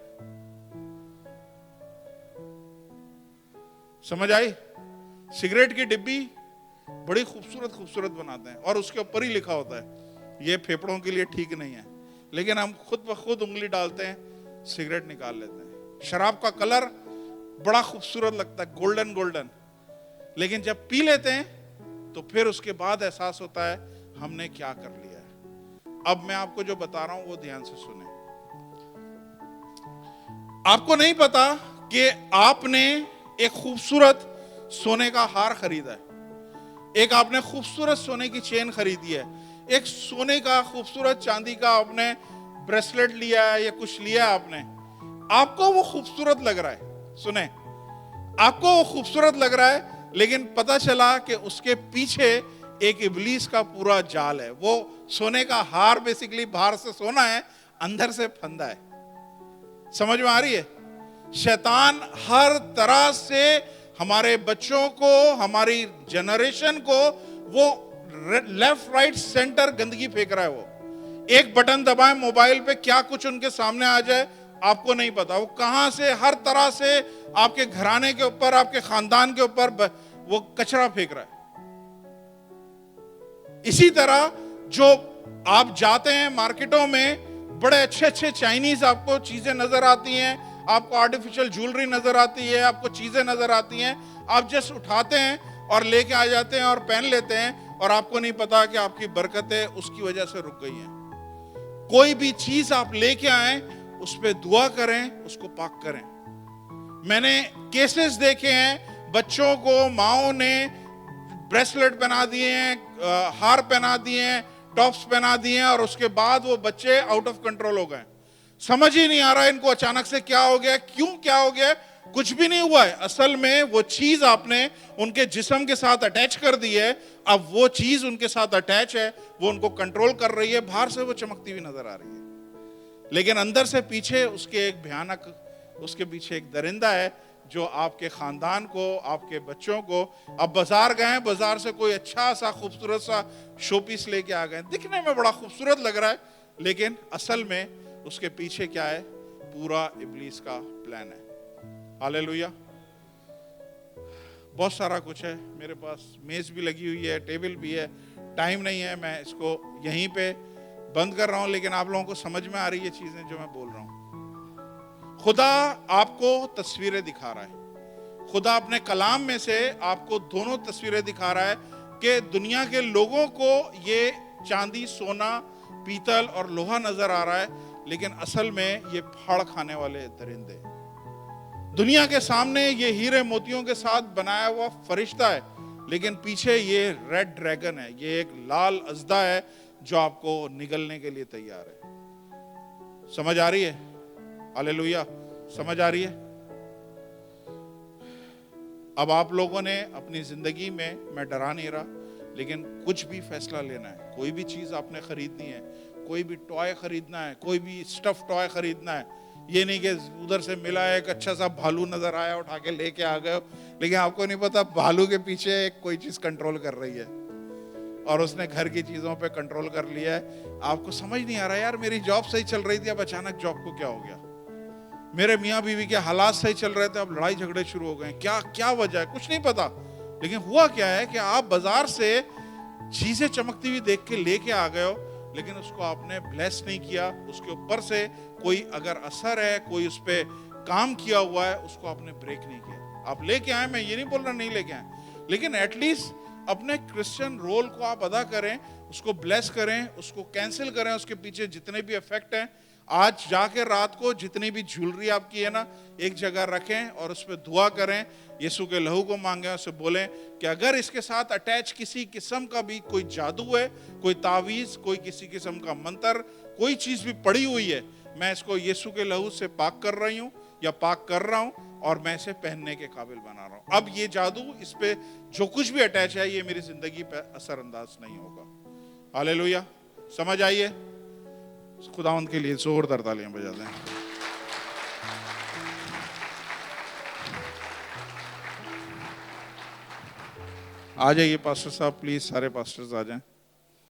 سمجھ آئی؟ سگریٹ کی ڈبی بڑی خوبصورت بناتے ہیں اور اس کے اوپر ہی لکھا ہوتا ہے یہ پھیپڑوں کے لیے ٹھیک نہیں ہے, لیکن ہم خود بخود انگلی ڈالتے ہیں, سگریٹ نکال لیتے ہیں. شراب کا کلر بڑا خوبصورت لگتا ہے, گولڈن, لیکن جب پی لیتے ہیں تو پھر اس کے بعد احساس ہوتا ہے ہم نے کیا کر لیا ہے. اب میں آپ کو جو بتا رہا ہوں وہ دھیان سے سنیں. آپ کو نہیں پتا کہ آپ نے ایک خوبصورت سونے کا ہار خریدا ہے, ایک آپ نے خوبصورت سونے کی چین خریدی ہے, ایک سونے کا خوبصورت چاندی کا آپ نے بریسلیٹ لیا ہے یا کچھ لیا ہے آپ نے. آپ کو وہ خوبصورت لگ رہا ہے, سنیں, آپ کو وہ خوبصورت لگ رہا ہے, لیکن پتا چلا کہ اس کے پیچھے ایک ابلیس کا پورا جال ہے. وہ سونے کا ہار بیسیکلی باہر سے سونا ہے, اندر سے پھندا ہے. سمجھ میں آ رہی ہے؟ شیطان ہر طرح سے ہمارے بچوں کو, ہماری جنریشن کو وہ لیفٹ رائٹ سینٹر گندگی پھینک رہا ہے. وہ ایک بٹن دبائیں موبائل پہ, کیا کچھ ان کے سامنے آ جائے آپ کو نہیں پتا. وہ کہاں سے ہر طرح سے آپ کے گھرانے کے اوپر, آپ کے خاندان کے اوپر وہ کچرا پھینک رہا ہے. اسی طرح جو آپ جاتے ہیں مارکیٹوں میں, بڑے اچھے اچھے چائنیز آپ کو چیزیں نظر آتی ہیں, آپ کو آرٹیفیشل جولری نظر آتی ہے, آپ کو چیزیں نظر آتی ہیں, آپ جس اٹھاتے ہیں اور لے کے آ جاتے ہیں اور پہن لیتے ہیں, اور آپ کو نہیں پتا کہ آپ کی برکتیں اس کی وجہ سے رک گئی ہیں. کوئی بھی چیز آپ لے کے آئیں, اس پہ دعا کریں, اس کو پاک کریں. میں نے کیسز دیکھے ہیں, بچوں کو ماؤں نے بریسلیٹ پہنا دیے ہیں, ہار پہنا دیے ہیں, ٹاپس پہنا دیے ہیں, اور اس کے بعد وہ بچے آؤٹ آف کنٹرول ہو گئے. سمجھ ہی نہیں آ رہا ان کو اچانک سے کیا ہو گیا, کیوں کیا ہو گیا. کچھ بھی نہیں ہوا ہے. اصل میں وہ چیز آپ نے ان کے جسم کے ساتھ اٹیچ کر دی ہے. اب وہ چیز ان کے ساتھ اٹیچ ہے, وہ ان کو کنٹرول کر رہی ہے. باہر سے وہ چمکتی ہوئی نظر آ رہی ہے, لیکن اندر سے پیچھے اس کے ایک بھیانک, اس کے پیچھے ایک درندہ ہے جو آپ کے خاندان کو, آپ کے بچوں کو, اب بازار گئے, بازار سے کوئی اچھا سا خوبصورت سا شو پیس لے کے آ گئے, دکھنے میں بڑا خوبصورت لگ رہا ہے, لیکن اصل میں اس کے پیچھے کیا ہے, پورا ابلیس کا پلان ہے. ہاللیلویا. بہت سارا کچھ ہے میرے پاس, میز بھی لگی ہوئی ہے, ٹیبل بھی ہے, ٹائم نہیں ہے, میں اس کو یہیں پہ بند کر رہا ہوں, لیکن آپ لوگوں کو سمجھ میں آ رہی ہے چیزیں جو میں بول رہا ہوں. خدا آپ کو تصویریں دکھا رہا ہے. خدا اپنے کلام میں سے آپ کو دونوں تصویریں دکھا رہا ہے کہ دنیا کے لوگوں کو یہ چاندی, سونا, پیتل اور لوہا نظر آ رہا ہے, لیکن اصل میں یہ پھاڑ کھانے والے درندے. دنیا کے سامنے یہ ہیرے موتیوں کے ساتھ بنایا ہوا فرشتہ ہے, لیکن پیچھے یہ ریڈ ڈریگن ہے, یہ ایک لال اژدھا ہے جو آپ کو نگلنے کے لیے تیار ہے. سمجھ آ رہی ہے؟ ہاللیلویا. سمجھ آ رہی ہے؟ اب آپ لوگوں نے اپنی زندگی میں ڈرا نہیں رہا, لیکن کچھ بھی فیصلہ لینا ہے, کوئی بھی چیز آپ نے خریدنی ہے, کوئی بھی ٹوائے خریدنا ہے, کوئی بھی اسٹف ٹوائے خریدنا ہے. یہ نہیں کہ ادھر سے ملا ایک اچھا سا بھالو نظر آیا, اٹھا کے لے کے آ گئے, لیکن آپ کو نہیں پتا بھالو کے پیچھے ایک کوئی چیز کنٹرول کر رہی ہے, اور اس نے گھر کی چیزوں پہ کنٹرول کر لیا ہے. آپ کو سمجھ نہیں آ رہا یار, میری جاب صحیح چل رہی تھی, اب اچانک جاب کو کیا ہو گیا. میرے میاں بیوی کے حالات صحیح چل رہے تھے, اب لڑائی جھگڑے شروع ہو گئے. کیا وجہ ہے, کچھ نہیں پتا. لیکن ہوا کیا ہے کہ آپ بازار سے چیزیں چمکتی ہوئی دیکھ کے لے کے آ گئے ہو, لیکن اس کو آپ نے بلیس نہیں کیا. اس کے اوپر سے کوئی اگر اثر ہے, کوئی اس پہ کام کیا ہوا ہے, اس کو آپ نے بریک نہیں کیا. آپ لے کے آئے, میں یہ نہیں بول رہا نہیں لے کے آئے, لیکن ایٹ لیسٹ اپنے کرسچن رول کو آپ ادا کریں, اس کو بلیس کریں, اس کو کینسل کریں. اس کے پیچھے جتنے بھی افیکٹ ہیں, آج جا کے رات کو جتنی بھی جھولری آپ کی ہے نا, ایک جگہ رکھیں اور اس پہ دعا کریں, یسوع کے لہو کو مانگیں, اسے بولیں کہ اگر اس کے ساتھ اٹیچ کسی قسم کا بھی کوئی جادو ہے, کوئی تعویذ, کوئی کسی قسم کا منتر, کوئی چیز بھی پڑی ہوئی ہے, میں اس کو یسوع کے لہو سے پاک کر رہی ہوں یا پاک کر رہا ہوں, اور میں اسے پہننے کے قابل بنا رہا ہوں. اب یہ جادو, اس پہ جو کچھ بھی اٹیچ ہے, یہ میری زندگی پہ اثر انداز نہیں ہوگا. ہاللیلویا. سمجھ آئیے؟ خداوند کے لیے زوردار تالیاں بجا دیں. آ جائیے پاسٹر صاحب, پلیز سارے پاسٹرز آ جائیں.